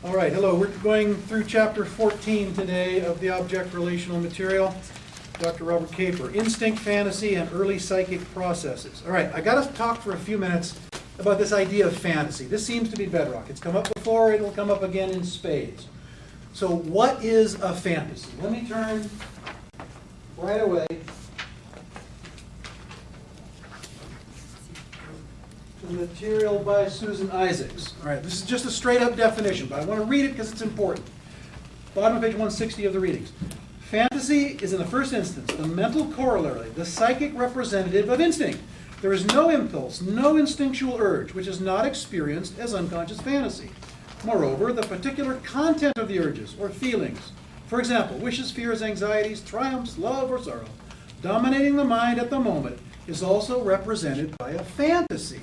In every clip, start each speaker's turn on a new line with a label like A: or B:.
A: All right, hello. We're going through chapter 14 today of the Object Relational Material. Dr. Robert Caper, Instinct, Fantasy, and Early Psychic Processes. All right, I got to talk for a few minutes about this idea of fantasy. This seems to be bedrock. It's come up before, it'll come up again in spades. So what is a fantasy? Let me turn right away to the material by Susan Isaacs. All right, this is just a straight up definition, but I want to read it because it's important. Bottom of page 160 of the readings. Fantasy is in the first instance the mental corollary, the psychic representative of instinct. There is no impulse, no instinctual urge, which is not experienced as unconscious fantasy. Moreover, the particular content of the urges or feelings, for example, wishes, fears, anxieties, triumphs, love, or sorrow, dominating the mind at the moment, is also represented by a fantasy.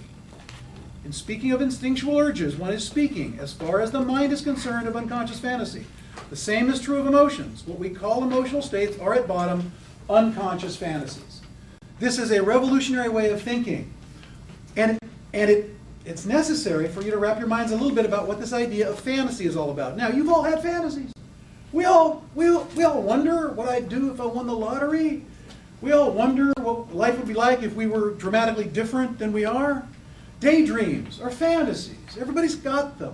A: In speaking of instinctual urges, one is speaking, as far as the mind is concerned, of unconscious fantasy. The same is true of emotions. What we call emotional states are at bottom unconscious fantasies. This is a revolutionary way of thinking. And it's necessary for you to wrap your minds a little bit about what this idea of fantasy is all about. Now, you've all had fantasies. We all wonder what I'd do if I won the lottery. We all wonder what life would be like if we were dramatically different than we are. Daydreams are fantasies. Everybody's got them.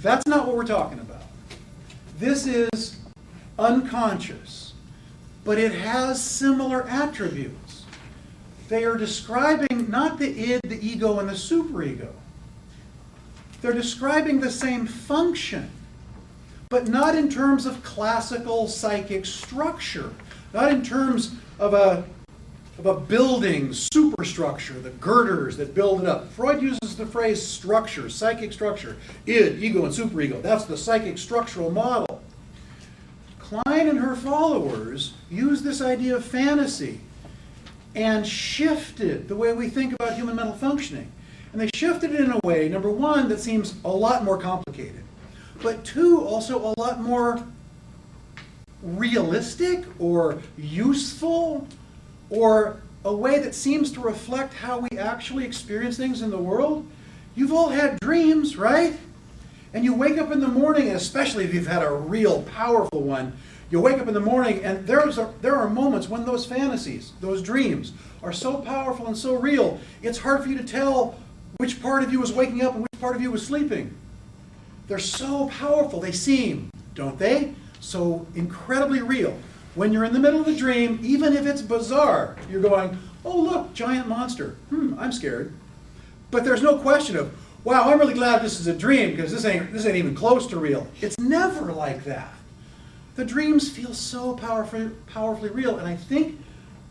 A: That's not what we're talking about. This is unconscious, but it has similar attributes. They are describing not the id, the ego, and the superego. They're describing the same function, but not in terms of classical psychic structure, not in terms of a building superstructure, the girders that build it up. Freud uses the phrase structure, psychic structure, id, ego, and superego. That's the psychic structural model. Klein and her followers use this idea of fantasy and shifted the way we think about human mental functioning. And they shifted it in a way, number one, that seems a lot more complicated, but two, also a lot more realistic or useful, or a way that seems to reflect how we actually experience things in the world. You've all had dreams, right? And you wake up in the morning, and especially if you've had a real powerful one, you wake up in the morning and there are moments when those fantasies, those dreams, are so powerful and so real, it's hard for you to tell which part of you was waking up and which part of you was sleeping. They're so powerful, they seem, don't they? So incredibly real. When you're in the middle of a dream, even if it's bizarre, you're going, oh look, giant monster. I'm scared. But there's no question of, wow, I'm really glad this is a dream because this ain't even close to real. It's never like that. The dreams feel so powerfully real. And I think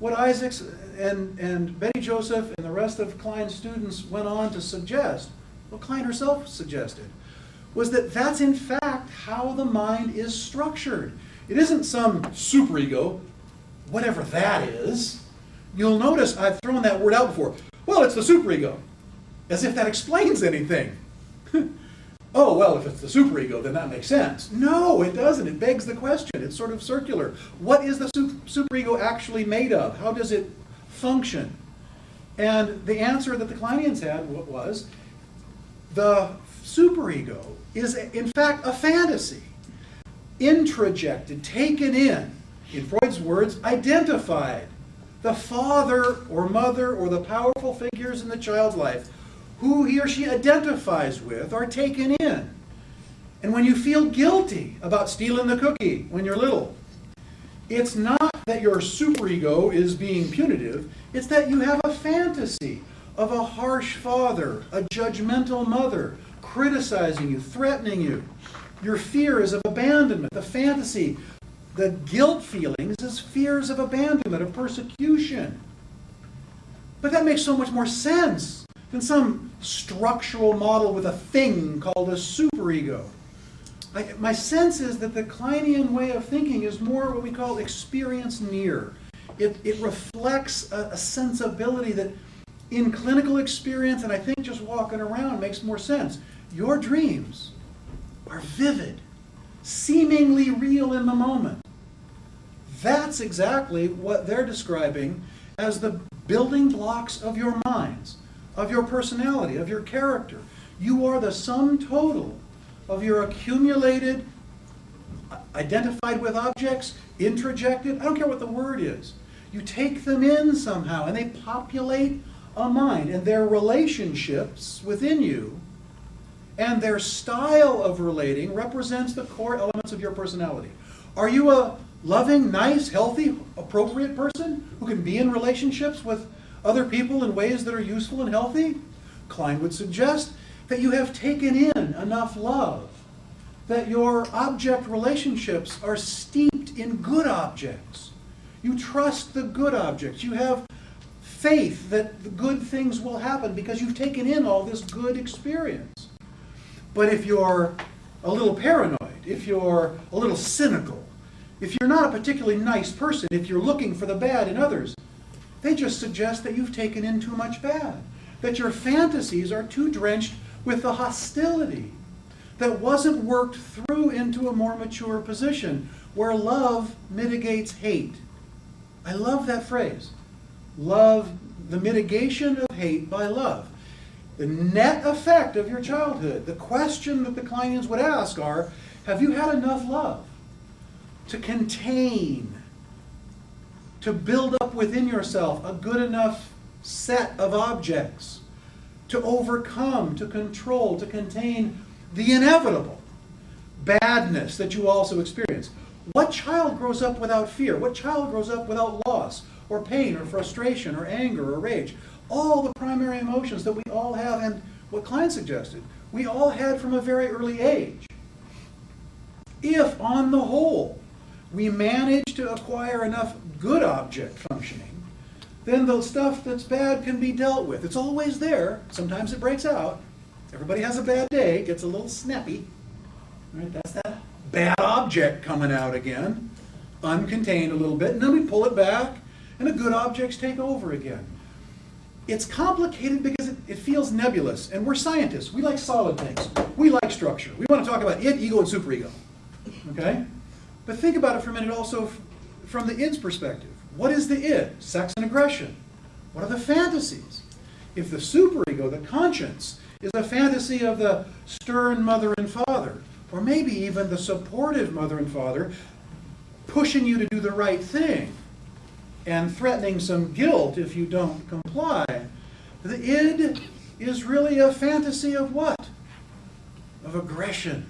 A: what Isaacs and Betty Joseph and the rest of Klein's students went on to suggest, what Klein herself suggested, was that that's in fact how the mind is structured. It isn't some superego, whatever that is. You'll notice I've thrown that word out before. Well, it's the superego, as if that explains anything. Oh, well, if it's the superego, then that makes sense. No, it doesn't. It begs the question. It's sort of circular. What is the superego actually made of? How does it function? And the answer that the Kleinians had was the superego is, in fact, a fantasy. Introjected, taken in Freud's words, identified. The father or mother or the powerful figures in the child's life who he or she identifies with are taken in. And when you feel guilty about stealing the cookie when you're little, it's not that your superego is being punitive, it's that you have a fantasy of a harsh father, a judgmental mother, criticizing you, threatening you. Your fear is of abandonment. The fantasy, the guilt feelings is fears of abandonment, of persecution. But that makes so much more sense than some structural model with a thing called a superego. My sense is that the Kleinian way of thinking is more what we call experience near. It reflects a sensibility that in clinical experience, and I think just walking around makes more sense. Your dreams are vivid, seemingly real in the moment. That's exactly what they're describing as the building blocks of your minds, of your personality, of your character. You are the sum total of your accumulated, identified with objects, introjected, I don't care what the word is. You take them in somehow, and they populate a mind, and their relationships within you and their style of relating represents the core elements of your personality. Are you a loving, nice, healthy, appropriate person who can be in relationships with other people in ways that are useful and healthy? Klein would suggest that you have taken in enough love, that your object relationships are steeped in good objects. You trust the good objects. You have faith that the good things will happen because you've taken in all this good experience. But if you're a little paranoid, if you're a little cynical, if you're not a particularly nice person, if you're looking for the bad in others, they just suggest that you've taken in too much bad, that your fantasies are too drenched with the hostility that wasn't worked through into a more mature position where love mitigates hate. I love that phrase. Love, the mitigation of hate by love. The net effect of your childhood, the question that the Kleinians would ask are, have you had enough love to contain, to build up within yourself a good enough set of objects to overcome, to control, to contain the inevitable badness that you also experience? What child grows up without fear? What child grows up without loss or pain or frustration or anger or rage? All the primary emotions that we all have, and what Klein suggested, we all had from a very early age. If, on the whole, we manage to acquire enough good object functioning, then the stuff that's bad can be dealt with. It's always there. Sometimes it breaks out. Everybody has a bad day, gets a little snappy. Right? That's that bad object coming out again, uncontained a little bit, and then we pull it back, and the good objects take over again. It's complicated because it feels nebulous, and we're scientists. We like solid things. We like structure. We want to talk about id, ego, and superego. Okay? But think about it for a minute also from the id's perspective. What is the id? Sex and aggression. What are the fantasies? If the superego, the conscience, is a fantasy of the stern mother and father, or maybe even the supportive mother and father, pushing you to do the right thing and threatening some guilt if you don't comply, the id is really a fantasy of what? Of aggression,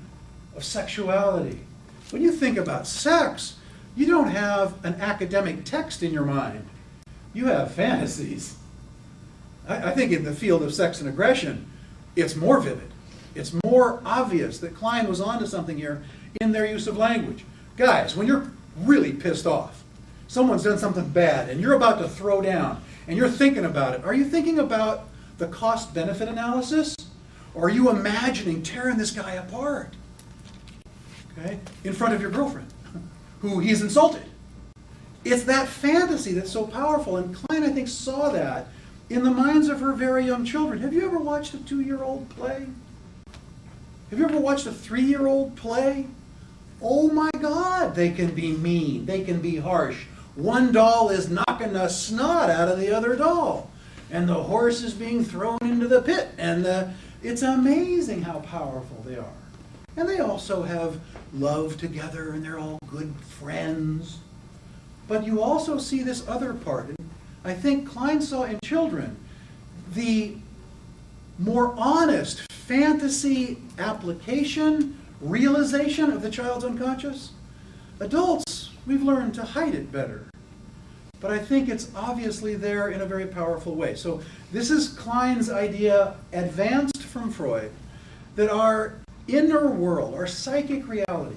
A: of sexuality. When you think about sex, you don't have an academic text in your mind. You have fantasies. I think in the field of sex and aggression, it's more vivid. It's more obvious that Klein was onto something here in their use of language. Guys, when you're really pissed off, someone's done something bad, and you're about to throw down, and you're thinking about it, are you thinking about the cost-benefit analysis? Or are you imagining tearing this guy apart? Okay? In front of your girlfriend, who he's insulted. It's that fantasy that's so powerful, and Klein, I think, saw that in the minds of her very young children. Have you ever watched a 2-year-old play? Have you ever watched a 3-year-old play? Oh my God, they can be mean, they can be harsh. One doll is knocking the snot out of the other doll, and the horse is being thrown into the pit, and it's amazing how powerful they are. And they also have love together, and they're all good friends. But you also see this other part, and I think Klein saw in children the more honest fantasy application, realization of the child's unconscious. Adults, we've learned to hide it better. But I think it's obviously there in a very powerful way. So this is Klein's idea, advanced from Freud, that our inner world, our psychic reality,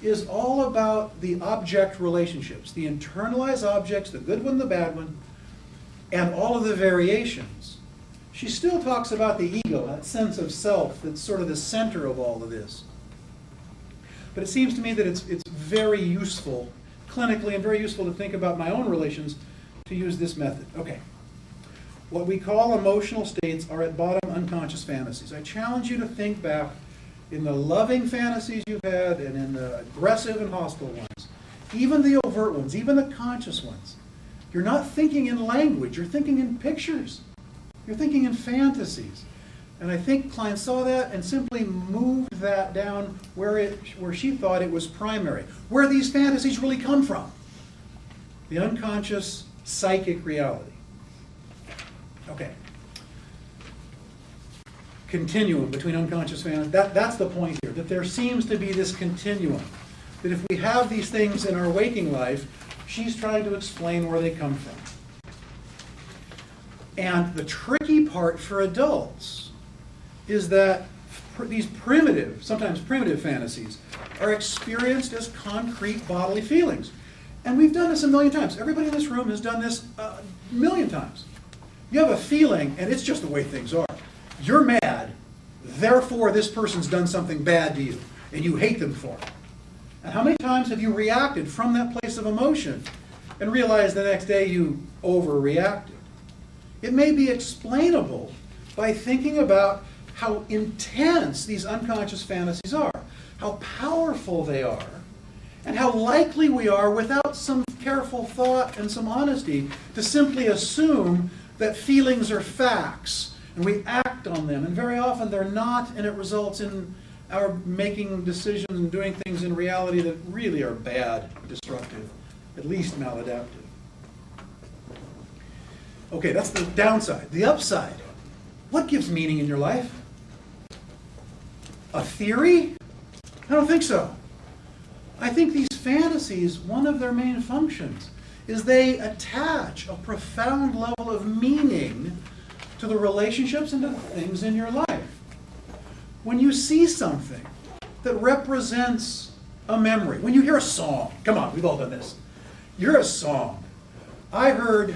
A: is all about the object relationships, the internalized objects, the good one, the bad one, and all of the variations. She still talks about the ego, that sense of self that's sort of the center of all of this. But it seems to me that it's very useful, clinically, and very useful to think about my own relations to use this method. Okay. What we call emotional states are at bottom unconscious fantasies. I challenge you to think back in the loving fantasies you've had and in the aggressive and hostile ones, even the overt ones, even the conscious ones. You're not thinking in language, you're thinking in pictures. You're thinking in fantasies. And I think Klein saw that and simply moved that down where she thought it was primary, where these fantasies really come from. The unconscious psychic reality. Okay. Continuum between unconscious fantasies. That's the point here, that there seems to be this continuum. That if we have these things in our waking life, she's trying to explain where they come from. And the tricky part for adults is that these primitive, sometimes primitive fantasies are experienced as concrete bodily feelings. And we've done this a million times. Everybody in this room has done this a million times. You have a feeling, and it's just the way things are. You're mad, therefore this person's done something bad to you, and you hate them for it. And how many times have you reacted from that place of emotion and realized the next day you overreacted? It may be explainable by thinking about how intense these unconscious fantasies are, how powerful they are, and how likely we are, without some careful thought and some honesty, to simply assume that feelings are facts, and we act on them, and very often they're not, and it results in our making decisions and doing things in reality that really are bad, destructive, at least maladaptive. Okay, that's the downside. The upside. What gives meaning in your life? A theory? I don't think so. I think these fantasies, one of their main functions is they attach a profound level of meaning to the relationships and to the things in your life. When you see something that represents a memory, when you hear a song, come on, we've all done this. You hear a song. I heard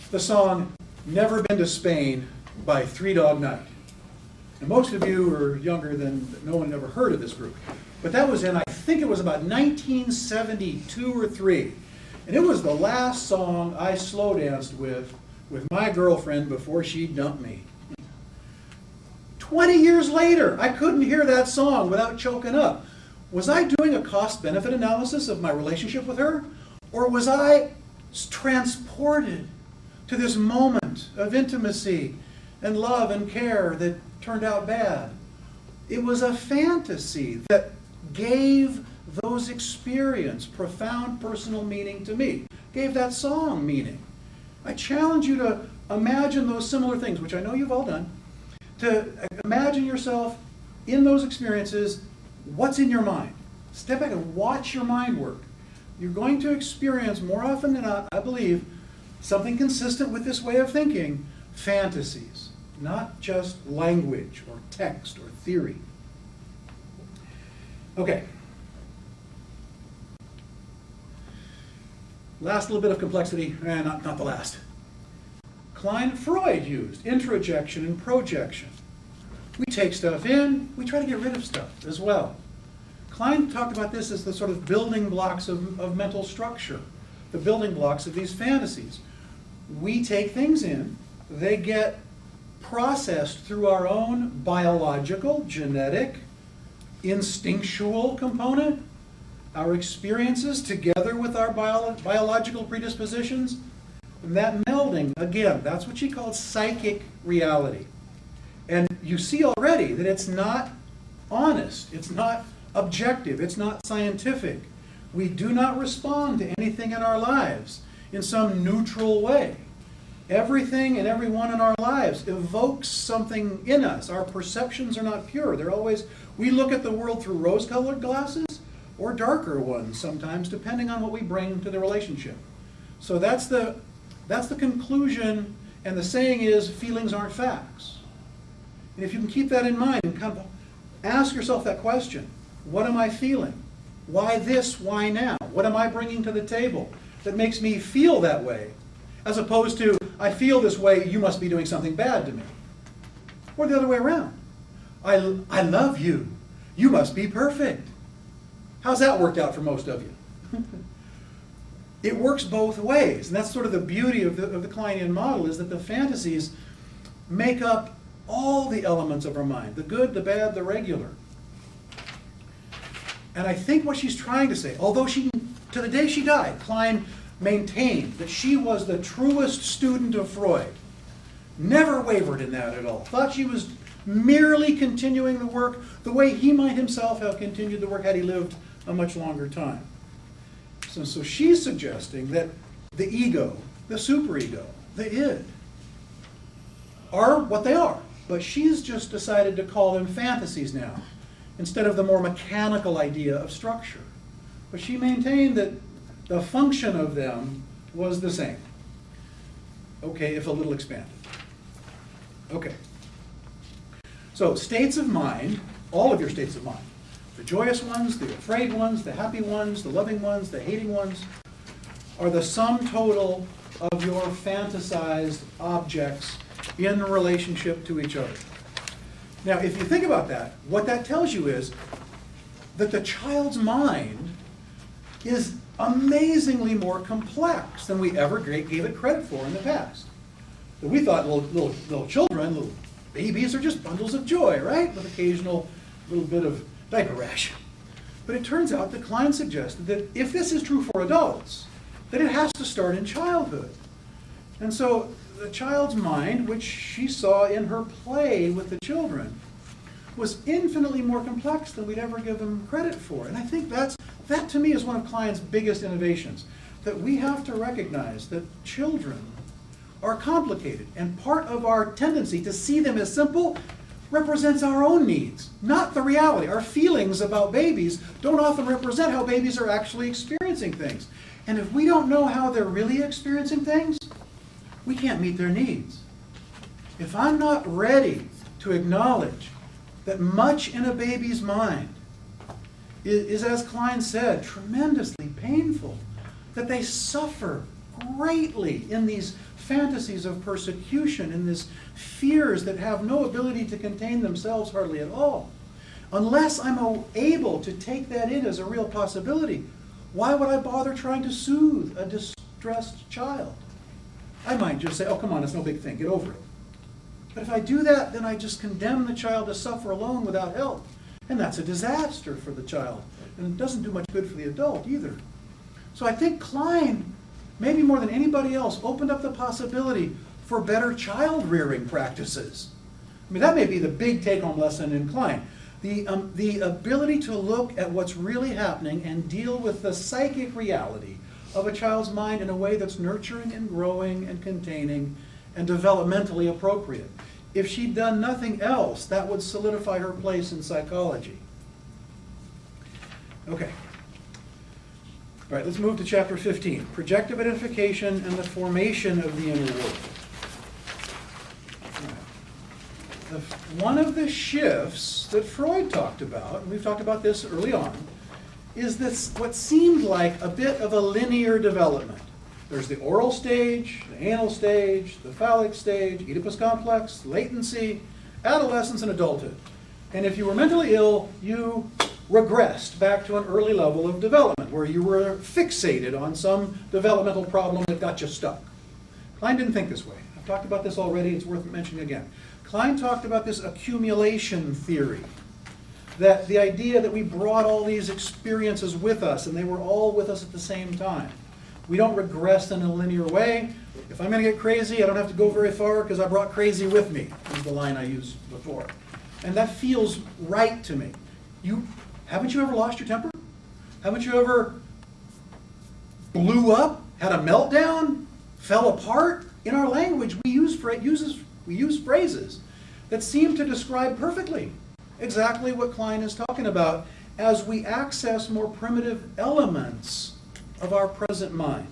A: the song Never Been to Spain by Three Dog Night. And most of you are younger than no one ever heard of this group. But that was in, I think it was about 1972 or 3. And it was the last song I slow danced with my girlfriend before she dumped me. 20 years later, I couldn't hear that song without choking up. Was I doing a cost-benefit analysis of my relationship with her? Or was I transported to this moment of intimacy and love and care that turned out bad? It was a fantasy that gave those experiences profound personal meaning to me, gave that song meaning. I challenge you to imagine those similar things, which I know you've all done, to imagine yourself in those experiences. What's in your mind? Step back and watch your mind work. You're going to experience, more often than not, I believe, something consistent with this way of thinking, fantasies, not just language or text or theory. Okay. Last little bit of complexity, not the last. Klein, Freud used introjection and projection. We take stuff in, we try to get rid of stuff as well. Klein talked about this as the sort of building blocks of mental structure, the building blocks of these fantasies. We take things in, they get processed through our own biological, genetic, instinctual component, our experiences together with our biological predispositions, and that melding, again, that's what she called psychic reality. And you see already that it's not honest, it's not objective, it's not scientific. We do not respond to anything in our lives in some neutral way. Everything and everyone in our lives evokes something in us. Our perceptions are not pure. They're always, we look at the world through rose-colored glasses or darker ones sometimes, depending on what we bring to the relationship. So that's the conclusion, and the saying is, feelings aren't facts. And if you can keep that in mind and kind of ask yourself that question, what am I feeling? Why this? Why now? What am I bringing to the table that makes me feel that way? As opposed to, I feel this way, you must be doing something bad to me. Or the other way around. I love you. You must be perfect. How's that worked out for most of you? It works both ways. And that's sort of the beauty of the Kleinian model, is that the fantasies make up all the elements of our mind, the good, the bad, the regular. And I think what she's trying to say, although she, to the day she died, Klein maintained that she was the truest student of Freud, never wavered in that at all, thought she was merely continuing the work the way he might himself have continued the work had he lived a much longer time. So she's suggesting that the ego, the superego, the id, are what they are. But she's just decided to call them fantasies now, instead of the more mechanical idea of structure. But she maintained that the function of them was the same. Okay, if a little expanded. Okay. So states of mind, all of your states of mind, the joyous ones, the afraid ones, the happy ones, the loving ones, the hating ones, are the sum total of your fantasized objects in relationship to each other. Now, if you think about that, what that tells you is that the child's mind is amazingly more complex than we ever gave it credit for in the past. That we thought little children, little babies, are just bundles of joy, right? With occasional little bit of diaper rash. But it turns out that Klein suggested that if this is true for adults, that it has to start in childhood. And so the child's mind, which she saw in her play with the children, was infinitely more complex than we'd ever give them credit for. And I think that to me is one of Klein's biggest innovations, that we have to recognize that children are complicated, and part of our tendency to see them as simple represents our own needs, not the reality. Our feelings about babies don't often represent how babies are actually experiencing things. And if we don't know how they're really experiencing things, we can't meet their needs. If I'm not ready to acknowledge that much in a baby's mind is, as Klein said, tremendously painful, that they suffer greatly in these fantasies of persecution, in these fears that have no ability to contain themselves hardly at all. Unless I'm able to take that in as a real possibility, why would I bother trying to soothe a distressed child? I might just say, oh, come on, it's no big thing, get over it. But if I do that, then I just condemn the child to suffer alone without help. And that's a disaster for the child. And it doesn't do much good for the adult either. So I think Klein, maybe more than anybody else, opened up the possibility for better child-rearing practices. I mean, that may be the big take-home lesson in Klein. The ability to look at what's really happening and deal with the psychic reality of a child's mind in a way that's nurturing and growing and containing and developmentally appropriate. If she'd done nothing else, that would solidify her place in psychology. Okay. All right, let's move to chapter 15. Projective Identification and the Formation of the Inner World. One of the shifts that Freud talked about, and we've talked about this early on, is this what seemed like a bit of a linear development. There's the oral stage, the anal stage, the phallic stage, Oedipus complex, latency, adolescence, and adulthood. And if you were mentally ill, you regressed back to an early level of development where you were fixated on some developmental problem that got you stuck. Klein didn't think this way. I've talked about this already. It's worth mentioning again. Klein talked about this accumulation theory, that the idea that we brought all these experiences with us and they were all with us at the same time. We don't regress in a linear way. If I'm going to get crazy, I don't have to go very far because I brought crazy with me, is the line I used before. And that feels right to me. Haven't you ever lost your temper? Haven't you ever blew up, had a meltdown, fell apart? In our language, we use phrases that seem to describe perfectly exactly what Klein is talking about as we access more primitive elements of our present mind.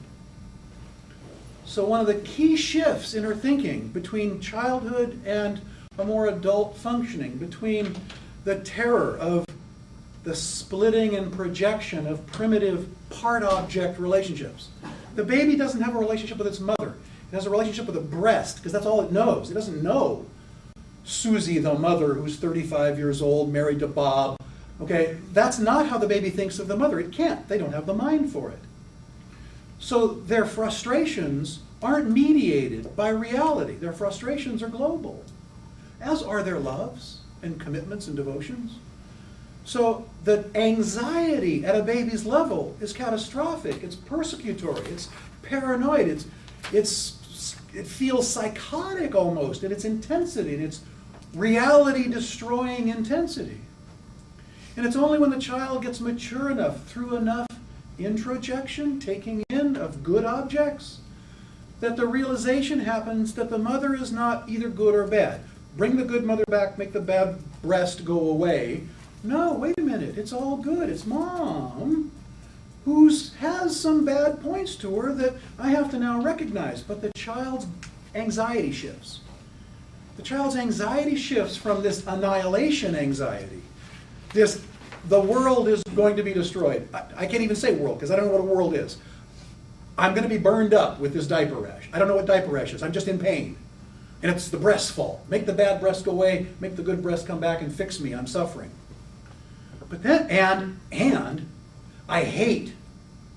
A: So one of the key shifts in her thinking between childhood and a more adult functioning, between the terror of the splitting and projection of primitive part-object relationships. The baby doesn't have a relationship with its mother. It has a relationship with a breast, because that's all it knows. It doesn't know Susie, the mother, who's 35 years old, married to Bob. Okay, that's not how the baby thinks of the mother. It can't. They don't have the mind for it. So their frustrations aren't mediated by reality. Their frustrations are global, as are their loves and commitments and devotions. So the anxiety at a baby's level is catastrophic. It's persecutory. It's paranoid. It feels psychotic almost in its intensity and its reality-destroying intensity. And it's only when the child gets mature enough, through enough introjection, taking in of good objects, that the realization happens that the mother is not either good or bad. Bring the good mother back, make the bad breast go away. No, wait a minute, it's all good. It's mom who has some bad points to her that I have to now recognize. But the child's anxiety shifts. The child's anxiety shifts from this annihilation anxiety, this the world is going to be destroyed. I can't even say world because I don't know what a world is. I'm going to be burned up with this diaper rash. I don't know what diaper rash is. I'm just in pain. And it's the breast's fault. Make the bad breast go away, make the good breast come back and fix me. I'm suffering. But then, and I hate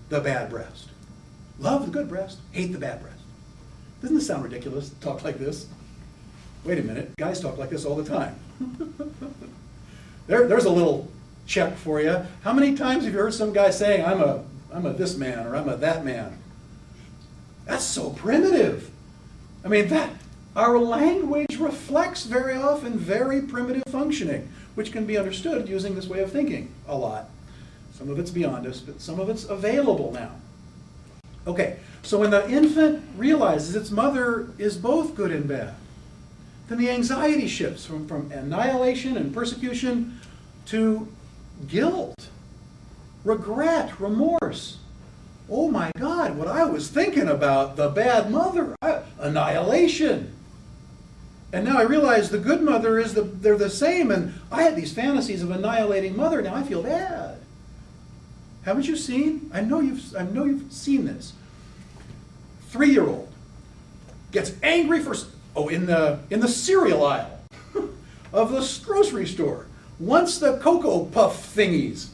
A: the bad breast. Love the good breast, hate the bad breast. Doesn't this sound ridiculous to talk like this? Wait a minute, guys talk like this all the time. There's a little check for you. How many times have you heard some guy saying, I'm a this man or I'm a that man? That's so primitive. I mean, that our language reflects very often very primitive functioning, which can be understood using this way of thinking a lot. Some of it's beyond us, but some of it's available now. Okay, so when the infant realizes its mother is both good and bad, then the anxiety shifts from annihilation and persecution to guilt, regret, remorse. Oh my God, what I was thinking about, the bad mother, annihilation. And now I realize the good mother they're the same, and I had these fantasies of annihilating mother, now I feel bad. Haven't you seen? I know you've seen this. 3-year-old gets angry in the cereal aisle of the grocery store. Wants the Cocoa Puff thingies.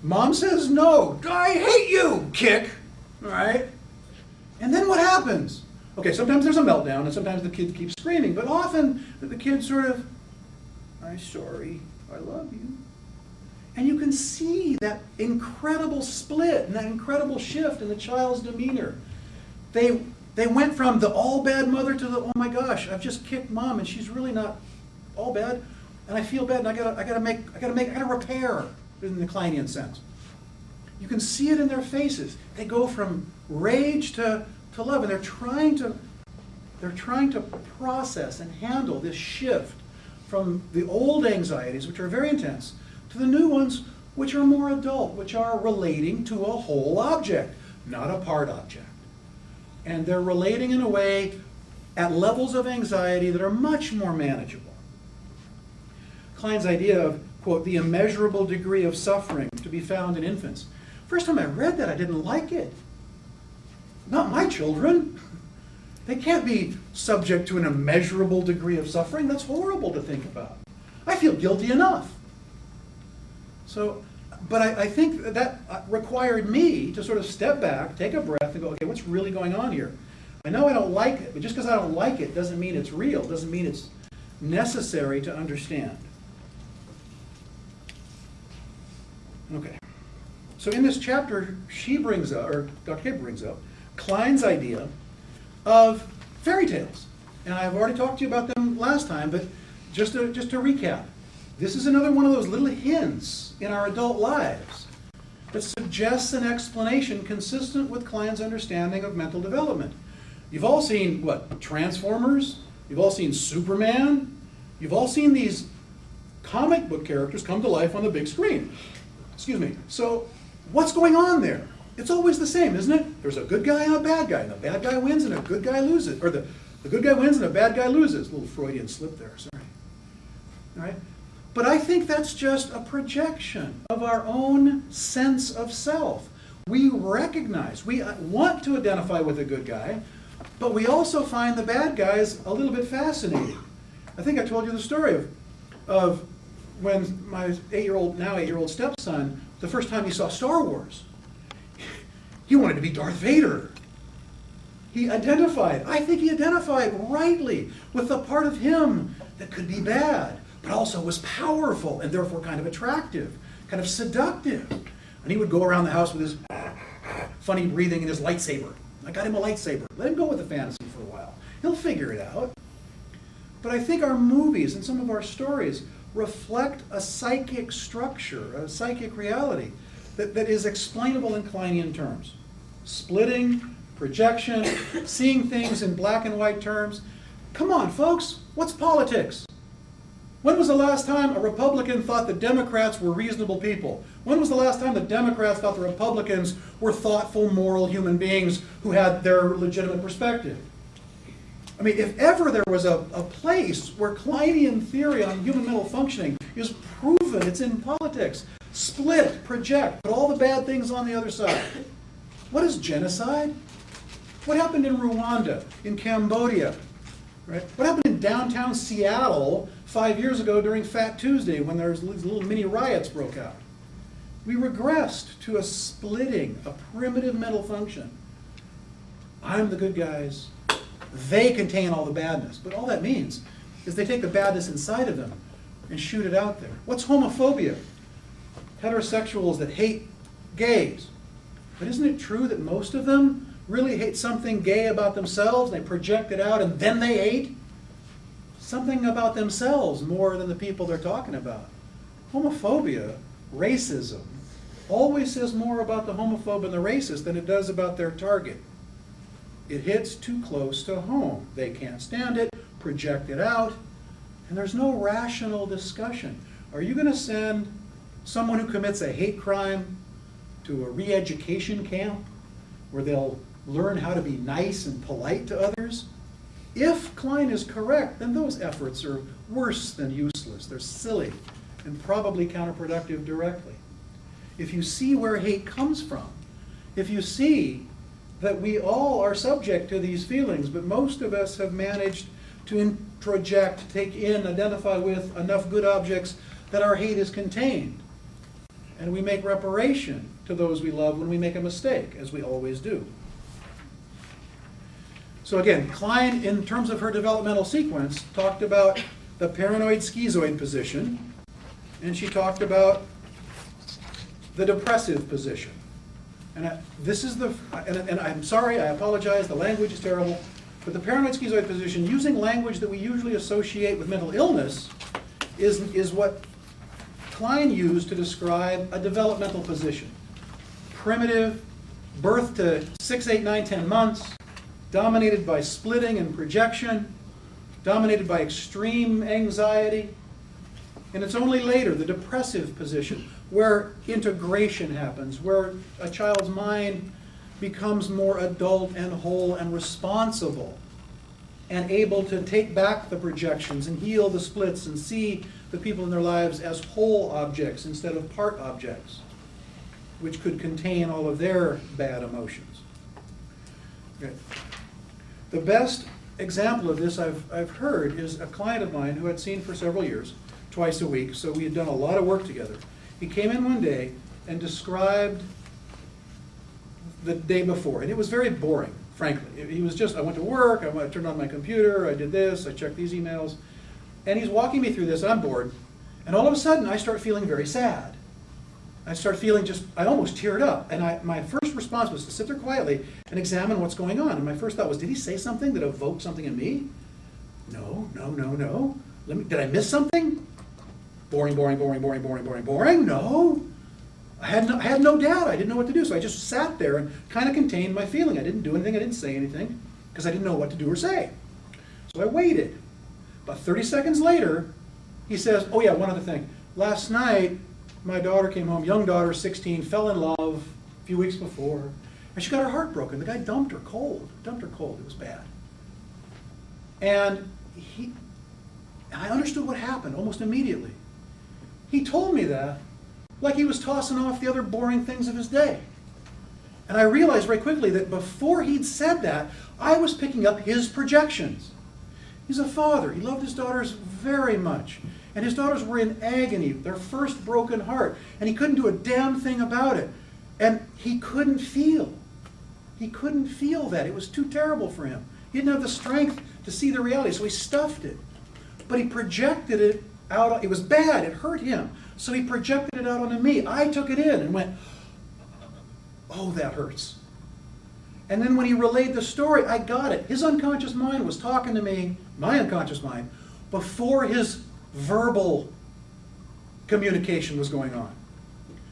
A: Mom says no. I hate you, kick. All right? And then what happens? Okay, sometimes there's a meltdown and sometimes the kid keeps screaming, but often the kid sort of, I'm sorry, I love you. And you can see that incredible split and that incredible shift in the child's demeanor. They went from the all bad mother to the, oh my gosh, I've just kicked mom and she's really not all bad, and I feel bad and I gotta repair in the Kleinian sense. You can see it in their faces. They go from rage to love, and they're trying to process and handle this shift from the old anxieties, which are very intense, to the new ones, which are more adult, which are relating to a whole object, not a part object. And they're relating in a way at levels of anxiety that are much more manageable. Klein's idea of, quote, the immeasurable degree of suffering to be found in infants. First time I read that, I didn't like it. Not my children. They can't be subject to an immeasurable degree of suffering. That's horrible to think about. I feel guilty enough. So, but I think that required me to sort of step back, take a breath, and go, okay, what's really going on here? I know I don't like it, but just because I don't like it doesn't mean it's real, doesn't mean it's necessary to understand. Okay. So in this chapter, she brings up, or Dr. K brings up, Klein's idea of fairy tales. And I've already talked to you about them last time, but just to recap, this is another one of those little hints in our adult lives that suggests an explanation consistent with Klein's understanding of mental development. You've all seen, what, Transformers? You've all seen Superman? You've all seen these comic book characters come to life on the big screen. Excuse me. So what's going on there? It's always the same, isn't it? There's a good guy and a bad guy, and the bad guy wins and a good guy loses. Or the good guy wins and a bad guy loses. A little Freudian slip there, sorry. All right? But I think that's just a projection of our own sense of self. We recognize, we want to identify with a good guy, but we also find the bad guys a little bit fascinating. I think I told you the story of when my now 8-year-old stepson, the first time he saw Star Wars, he wanted to be Darth Vader. I think he identified rightly with the part of him that could be bad, but also was powerful and therefore kind of attractive, kind of seductive. And he would go around the house with his funny breathing and his lightsaber. I got him a lightsaber. Let him go with the fantasy for a while. He'll figure it out. But I think our movies and some of our stories reflect a psychic structure, a psychic reality that is explainable in Kleinian terms. Splitting, projection, seeing things in black and white terms. Come on, folks, what's politics? When was the last time a Republican thought the Democrats were reasonable people? When was the last time the Democrats thought the Republicans were thoughtful, moral human beings who had their legitimate perspective? I mean, if ever there was a place where Kleinian theory on human mental functioning is proven, it's in politics. Split, project, put all the bad things on the other side. What is genocide? What happened in Rwanda, in Cambodia? Right? What happened in downtown Seattle 5 years ago during Fat Tuesday when there was little mini riots broke out? We regressed to a splitting, a primitive mental function. I'm the good guys. They contain all the badness. But all that means is they take the badness inside of them and shoot it out there. What's homophobia? Heterosexuals that hate gays. But isn't it true that most of them really hate something gay about themselves? They project it out and then they hate something about themselves more than the people they're talking about. Homophobia, racism, always says more about the homophobe and the racist than it does about their target. It hits too close to home. They can't stand it, project it out, and there's no rational discussion. Are you going to send someone who commits a hate crime to a re-education camp where they'll learn how to be nice and polite to others? If Klein is correct, then those efforts are worse than useless. They're silly and probably counterproductive directly. If you see where hate comes from, if you see that we all are subject to these feelings, but most of us have managed to introject, take in, identify with enough good objects that our hate is contained. And we make reparation to those we love when we make a mistake, as we always do. So again, Klein, in terms of her developmental sequence, talked about the paranoid schizoid position, and she talked about the depressive position. And and I'm sorry, I apologize, the language is terrible, but the paranoid schizoid position, using language that we usually associate with mental illness, is what Klein used to describe a developmental position. Primitive, birth to 6, 8, 9, 10 months, dominated by splitting and projection, dominated by extreme anxiety. And it's only later, the depressive position, where integration happens, where a child's mind becomes more adult and whole and responsible and able to take back the projections and heal the splits and see the people in their lives as whole objects instead of part objects, which could contain all of their bad emotions. Okay. The best example of this I've heard is a client of mine who I'd seen for several years, twice a week, so we had done a lot of work together. He came in one day and described the day before, and it was very boring, frankly. He was just, I went to work, I turned on my computer, I did this, I checked these emails, and he's walking me through this, and I'm bored, and all of a sudden I start feeling very sad. I start feeling I almost teared up, and my first response was to sit there quietly and examine what's going on, and my first thought was, did he say something that evoked something in me? No. Did I miss something? Boring. No. I had no data. I didn't know what to do. So I just sat there and kind of contained my feeling. I didn't do anything. I didn't say anything because I didn't know what to do or say. So I waited. About 30 seconds later, he says, oh yeah, one other thing. Last night, my daughter came home, young daughter, 16, fell in love a few weeks before, and she got her heart broken. The guy dumped her cold. It was bad. And I understood what happened almost immediately. He told me that like he was tossing off the other boring things of his day. And I realized very quickly that before he'd said that, I was picking up his projections. He's a father. He loved his daughters very much. And his daughters were in agony, their first broken heart. And he couldn't do a damn thing about it. And he couldn't feel. He couldn't feel that. It was too terrible for him. He didn't have the strength to see the reality, so he stuffed it. But he projected it out. It was bad. It hurt him. So he projected it out onto me. I took it in and went, oh, that hurts. And then when he relayed the story, I got it. His unconscious mind was talking to me, my unconscious mind before his verbal communication was going on.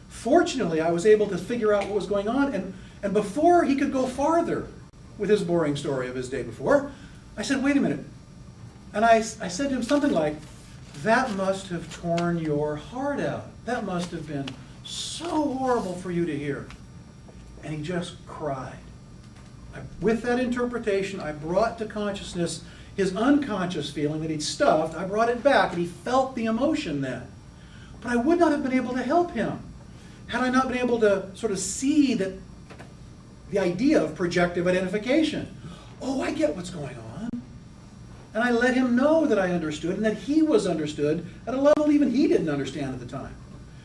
A: Fortunately, I was able to figure out what was going on, and before he could go farther with his boring story of his day before, I said, wait a minute. And I said to him something like, that must have torn your heart out. That must have been so horrible for you to hear. And he just cried. With that interpretation, I brought to consciousness his unconscious feeling that he'd stuffed. I brought it back, and he felt the emotion then. But I would not have been able to help him had I not been able to sort of see that the idea of projective identification. Oh, I get what's going on. And I let him know that I understood and that he was understood at a level even he didn't understand at the time.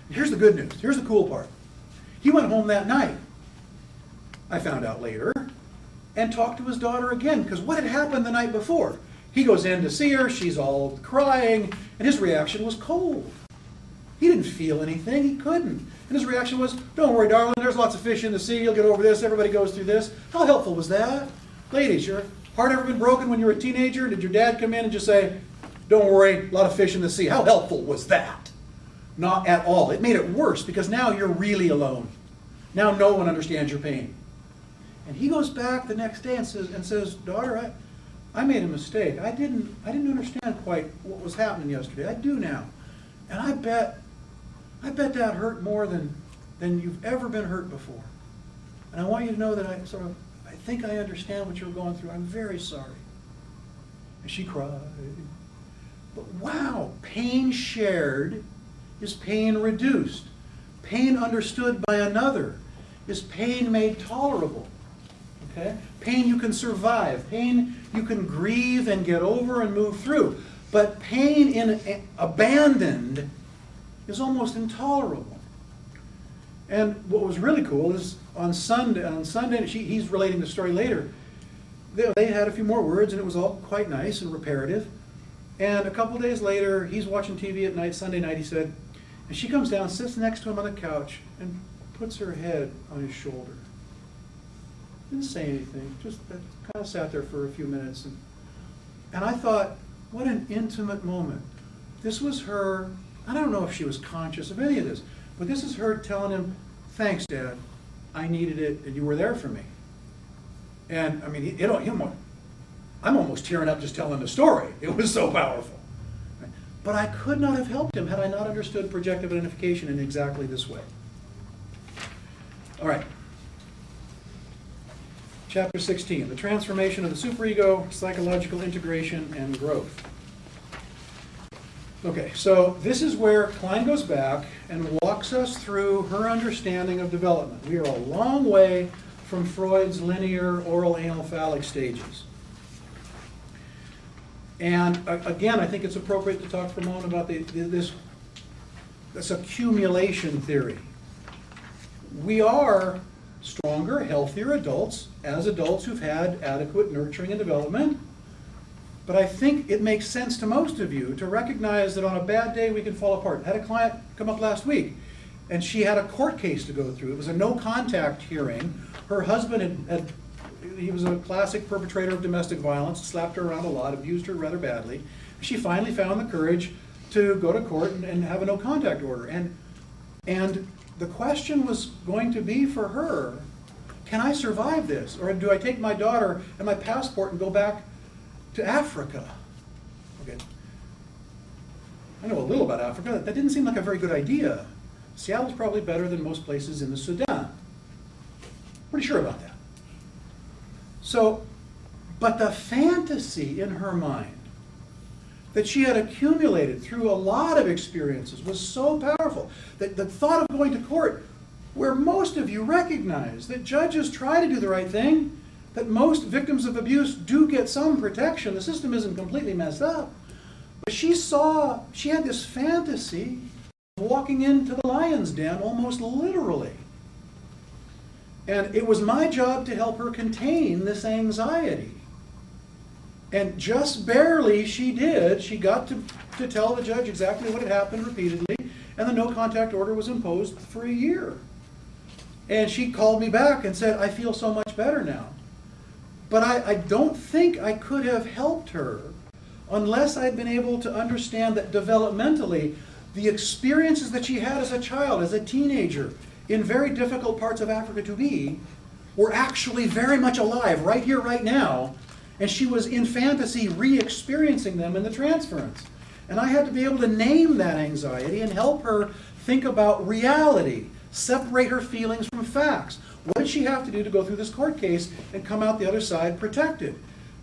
A: And here's the good news. Here's the cool part. He went home that night, I found out later, and talked to his daughter again, because what had happened the night before? He goes in to see her, she's all crying, and his reaction was cold. He didn't feel anything, he couldn't. And his reaction was, don't worry, darling, there's lots of fish in the sea, you'll get over this, everybody goes through this. How helpful was that? Ladies, your heart ever been broken when you were a teenager? Did your dad come in and just say, don't worry, a lot of fish in the sea? How helpful was that? Not at all. It made it worse, because now you're really alone. Now no one understands your pain. And he goes back the next day and says, daughter, I made a mistake. I didn't understand quite what was happening yesterday. I do now. And I bet that hurt more than you've ever been hurt before. And I want you to know that I think I understand what you're going through. I'm very sorry. And she cried. But wow, pain shared is pain reduced. Pain understood by another is pain made tolerable. Okay? Pain you can survive. Pain you can grieve and get over and move through. But pain abandoned is almost intolerable. And what was really cool is on Sunday, he's relating the story later, they had a few more words, and it was all quite nice and reparative. And a couple days later, he's watching TV at night, Sunday night, he said, and she comes down, sits next to him on the couch, and puts her head on his shoulder. Didn't say anything, just kind of sat there for a few minutes. And I thought, what an intimate moment. This was her, I don't know if she was conscious of any of this, but this is her telling him, thanks, Dad, I needed it, and you were there for me. And I mean, I'm almost tearing up just telling the story. It was so powerful. But I could not have helped him had I not understood projective identification in exactly this way. All right. Chapter 16, the transformation of the superego, psychological integration, and growth. Okay, so this is where Klein goes back and walks us through her understanding of development. We are a long way from Freud's linear oral anal phallic stages. And again, I think it's appropriate to talk for a moment about this accumulation theory. We are stronger, healthier adults as adults who've had adequate nurturing and development. But I think it makes sense to most of you to recognize that on a bad day we can fall apart. I had a client come up last week, and she had a court case to go through. It was a no-contact hearing. Her husband he was a classic perpetrator of domestic violence, slapped her around a lot, abused her rather badly. She finally found the courage to go to court and have a no-contact order. And the question was going to be for her, can I survive this? Or do I take my daughter and my passport and go back to Africa? Okay. I know a little about Africa. That didn't seem like a very good idea. Seattle's probably better than most places in the Sudan. Pretty sure about that. So, but the fantasy in her mind that she had accumulated through a lot of experiences was so powerful that the thought of going to court, where most of you recognize that judges try to do the right thing, that most victims of abuse do get some protection, the system isn't completely messed up, but she had this fantasy of walking into the lion's den almost literally. And it was my job to help her contain this anxiety. And just barely she did. She got to tell the judge exactly what had happened repeatedly, and the no-contact order was imposed for a year. And she called me back and said, I feel so much better now. But I don't think I could have helped her unless I'd been able to understand that developmentally, the experiences that she had as a child, as a teenager, in very difficult parts of Africa to be, were actually very much alive right here, right now, and she was in fantasy re-experiencing them in the transference. And I had to be able to name that anxiety and help her think about reality, separate her feelings from facts. What did she have to do to go through this court case and come out the other side protected?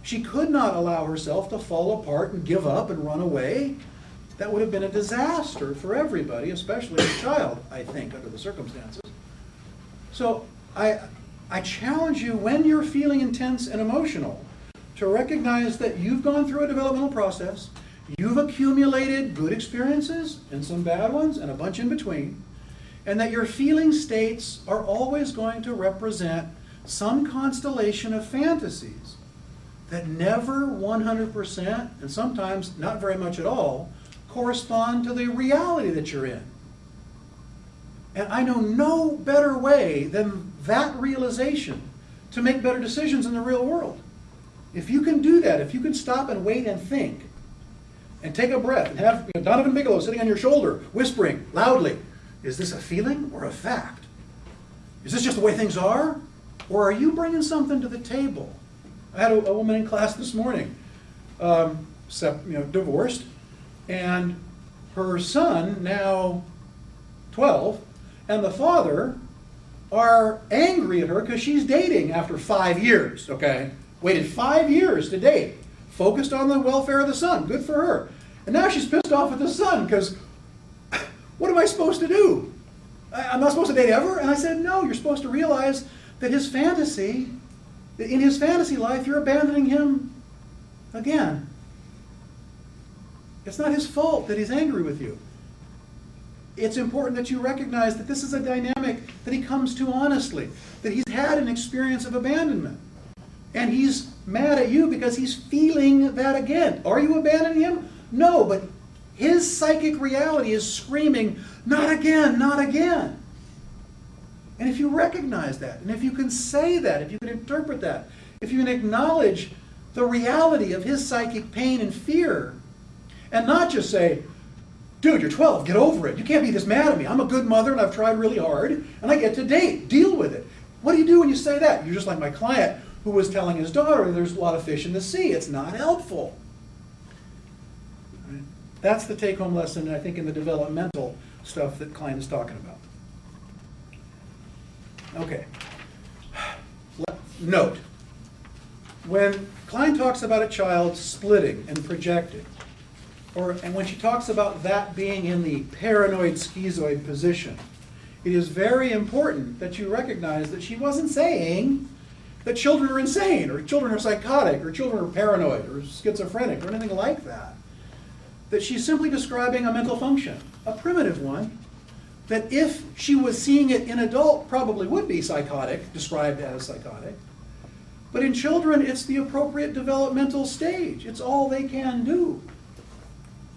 A: She could not allow herself to fall apart and give up and run away. That would have been a disaster for everybody, especially the child, I think, under the circumstances. So I challenge you, when you're feeling intense and emotional, to recognize that you've gone through a developmental process, you've accumulated good experiences and some bad ones and a bunch in between, and that your feeling states are always going to represent some constellation of fantasies that never 100%, and sometimes not very much at all, correspond to the reality that you're in. And I know no better way than that realization to make better decisions in the real world. If you can do that, if you can stop and wait and think, and take a breath, and have Donovan Bigelow sitting on your shoulder, whispering loudly, is this a feeling or a fact? Is this just the way things are? Or are you bringing something to the table? I had a woman in class this morning, divorced, and her son, now 12, and the father are angry at her because she's dating after 5 years, okay? Waited 5 years to date, focused on the welfare of the son, good for her. And now she's pissed off at the son because, what am I supposed to do? I'm not supposed to date ever? And I said, no, you're supposed to realize that his fantasy, in his fantasy life, you're abandoning him again. It's not his fault that he's angry with you. It's important that you recognize that this is a dynamic that he comes to honestly, that he's had an experience of abandonment. And he's mad at you because he's feeling that again. Are you abandoning him? No, but his psychic reality is screaming, not again, not again. And if you recognize that, and if you can say that, if you can interpret that, if you can acknowledge the reality of his psychic pain and fear, and not just say, dude, you're 12, get over it. You can't be this mad at me. I'm a good mother and I've tried really hard and I get to date. Deal with it. What do you do when you say that? You're just like my client who was telling his daughter there's a lot of fish in the sea. It's not helpful. Right? That's the take-home lesson, I think, in the developmental stuff that Klein is talking about. Okay. Note, when Klein talks about a child splitting and projecting, and when she talks about that being in the paranoid schizoid position, it is very important that you recognize that she wasn't saying that children are insane, or children are psychotic, or children are paranoid, or schizophrenic, or anything like that. That she's simply describing a mental function, a primitive one, that if she was seeing it in adult, probably would be psychotic, described as psychotic. But in children, it's the appropriate developmental stage. It's all they can do.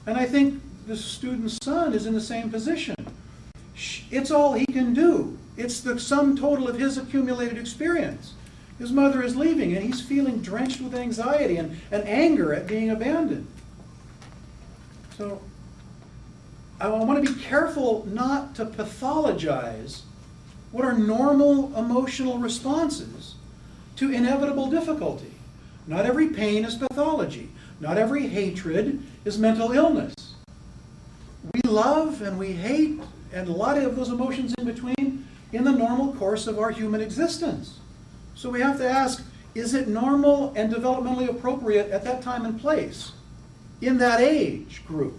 A: And I think the student's son is in the same position. It's all he can do. It's the sum total of his accumulated experience. His mother is leaving, and he's feeling drenched with anxiety and anger at being abandoned. So I want to be careful not to pathologize what are normal emotional responses to inevitable difficulty. Not every pain is pathology. Not every hatred is mental illness. We love and we hate, and a lot of those emotions in between, in the normal course of our human existence. So we have to ask, is it normal and developmentally appropriate at that time and place, in that age group?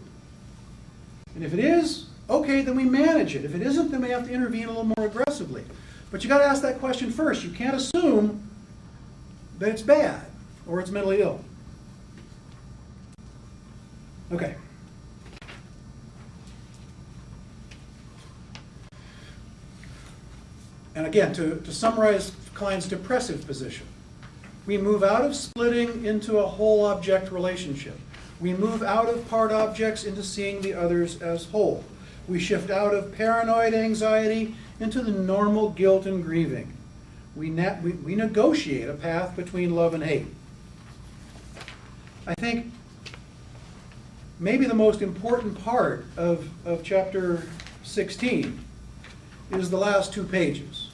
A: And if it is, okay, then we manage it. If it isn't, then we have to intervene a little more aggressively. But you got to ask that question first. You can't assume that it's bad or it's mentally ill. Okay. And again, to summarize Klein's depressive position, we move out of splitting into a whole object relationship. We move out of part objects into seeing the others as whole. We shift out of paranoid anxiety into the normal guilt and grieving. We negotiate a path between love and hate. I think maybe the most important part of chapter 16 is the last 2 pages.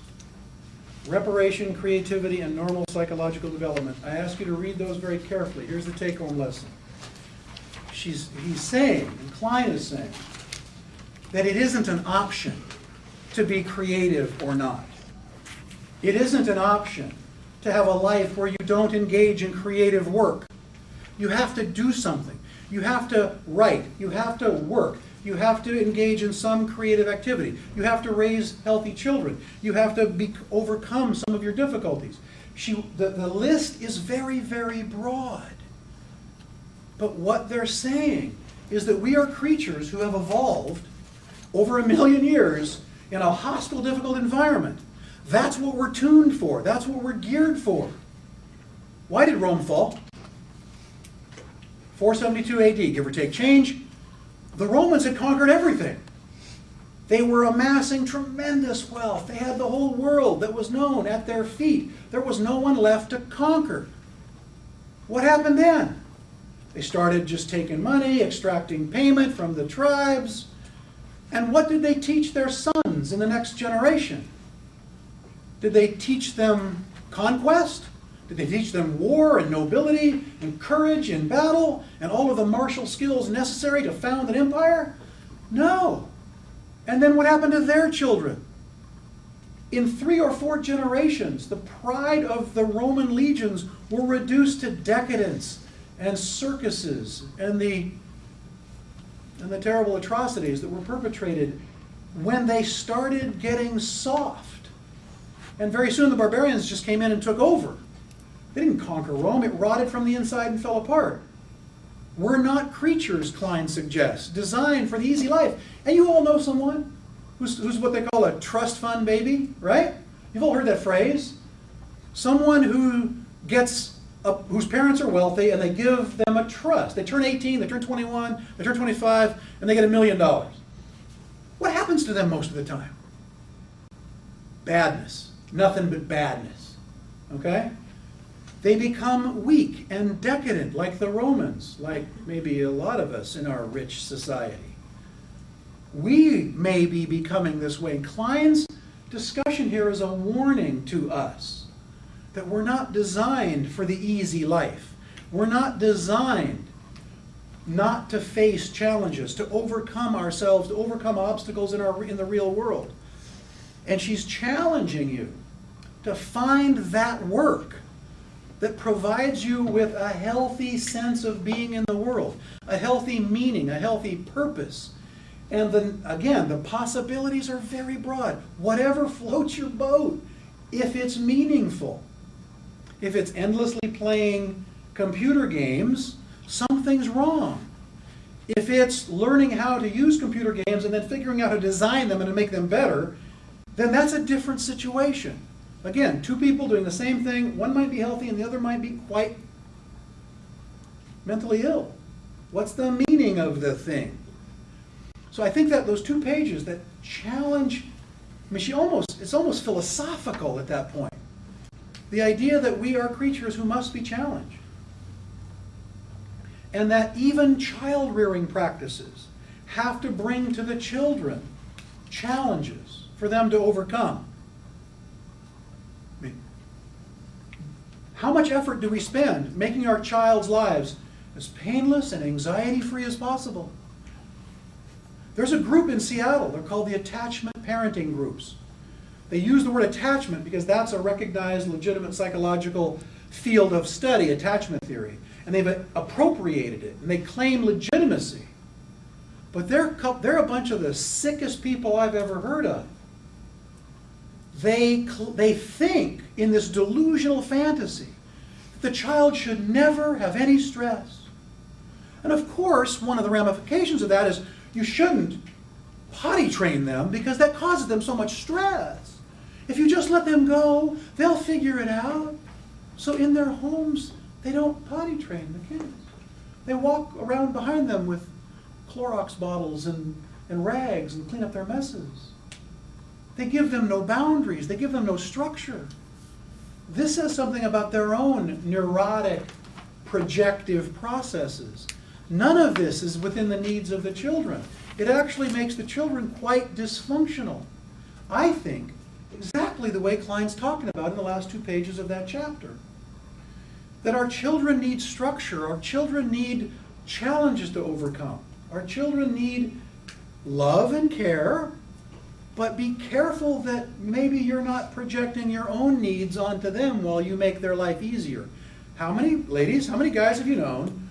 A: Reparation, creativity, and normal psychological development. I ask you to read those very carefully. Here's the take-home lesson. He's saying, and Klein is saying, that it isn't an option to be creative or not. It isn't an option to have a life where you don't engage in creative work. You have to do something. You have to write. You have to work. You have to engage in some creative activity. You have to raise healthy children. You have to overcome some of your difficulties. The list is very, very broad. But what they're saying is that we are creatures who have evolved over 1 million years in a hostile, difficult environment. That's what we're tuned for. That's what we're geared for. Why did Rome fall? 472 AD, give or take change. The Romans had conquered everything. They were amassing tremendous wealth. They had the whole world that was known at their feet. There was no one left to conquer. What happened then? They started just taking money, extracting payment from the tribes. And what did they teach their sons in the next generation? Did they teach them conquest? Did they teach them war and nobility and courage in battle and all of the martial skills necessary to found an empire? No. And then what happened to their children? In 3 or 4 generations, the pride of the Roman legions were reduced to decadence and circuses and the terrible atrocities that were perpetrated when they started getting soft. And very soon the barbarians just came in and took over. They didn't conquer Rome. It rotted from the inside and fell apart. We're not creatures, Klein suggests, designed for the easy life. And you all know someone who's what they call a trust fund baby, right? You've all heard that phrase. Someone who whose parents are wealthy and they give them a trust. They turn 18, they turn 21, they turn 25, and they get $1 million. What happens to them most of the time? Badness. Nothing but badness. Okay? They become weak and decadent like the Romans, like maybe a lot of us in our rich society. We may be becoming this way. Klein's discussion here is a warning to us that we're not designed for the easy life. We're not designed not to face challenges, to overcome ourselves, to overcome obstacles in the real world. And she's challenging you to find that work that provides you with a healthy sense of being in the world, a healthy meaning, a healthy purpose. And then, again, the possibilities are very broad. Whatever floats your boat, if it's meaningful. If it's endlessly playing computer games, something's wrong. If it's learning how to use computer games and then figuring out how to design them and to make them better, then that's a different situation. Again, 2 people doing the same thing, one might be healthy and the other might be quite mentally ill. What's the meaning of the thing? So I think that those 2 pages that challenge, I mean, it's almost philosophical at that point. The idea that we are creatures who must be challenged. And that even child-rearing practices have to bring to the children challenges for them to overcome. How much effort do we spend making our child's lives as painless and anxiety-free as possible? There's a group in Seattle, they're called the attachment parenting groups. They use the word attachment because that's a recognized, legitimate psychological field of study, attachment theory. And they've appropriated it, and they claim legitimacy. But they're a bunch of the sickest people I've ever heard of. They think in this delusional fantasy that the child should never have any stress. And of course, one of the ramifications of that is you shouldn't potty train them because that causes them so much stress. If you just let them go, they'll figure it out. So in their homes, they don't potty train the kids. They walk around behind them with Clorox bottles and rags and clean up their messes. They give them no boundaries. They give them no structure. This says something about their own neurotic, projective processes None of this is within the needs of the children. It actually makes the children quite dysfunctional. I think exactly the way Klein's talking about in the last 2 pages of that chapter. That our children need structure, our children need challenges to overcome. Our children need love and care, but be careful that maybe you're not projecting your own needs onto them while you make their life easier. How many ladies, how many guys have you known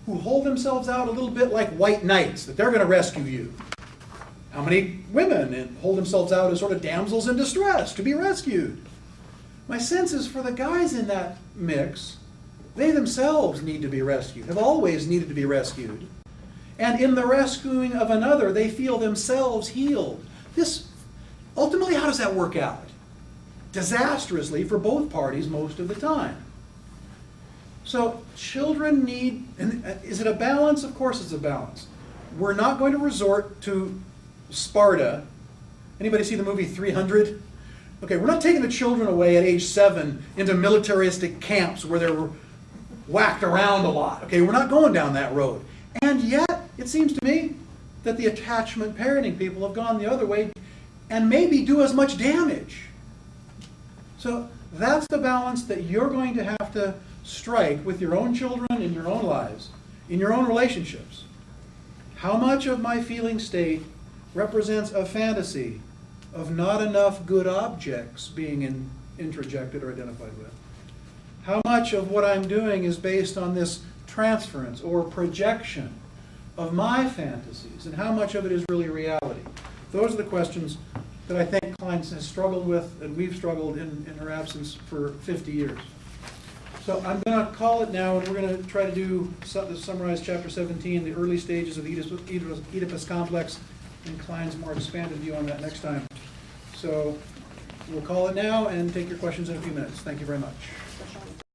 A: who hold themselves out a little bit like white knights, that they're going to rescue you? How many women hold themselves out as sort of damsels in distress to be rescued? My sense is for the guys in that mix, they themselves need to be rescued, have always needed to be rescued. And in the rescuing of another, they feel themselves healed. This, ultimately, how does that work out? Disastrously for both parties most of the time. So children need, and is it a balance? Of course it's a balance. We're not going to resort to Sparta. Anybody see the movie 300? Okay, we're not taking the children away at age 7 into militaristic camps where they're whacked around a lot. Okay, we're not going down that road. And yet, it seems to me that the attachment parenting people have gone the other way and maybe do as much damage. So that's the balance that you're going to have to strike with your own children in your own lives, in your own relationships. How much of my feeling state represents a fantasy of not enough good objects being introjected or identified with? How much of what I'm doing is based on this transference or projection of my fantasies, and how much of it is really reality? Those are the questions that I think Klein has struggled with, and we've struggled in her absence for 50 years. So I'm going to call it now, and we're going to try to summarize Chapter 17, the early stages of the Oedipus complex, and Klein's more expanded view on that next time. So we'll call it now and take your questions in a few minutes. Thank you very much.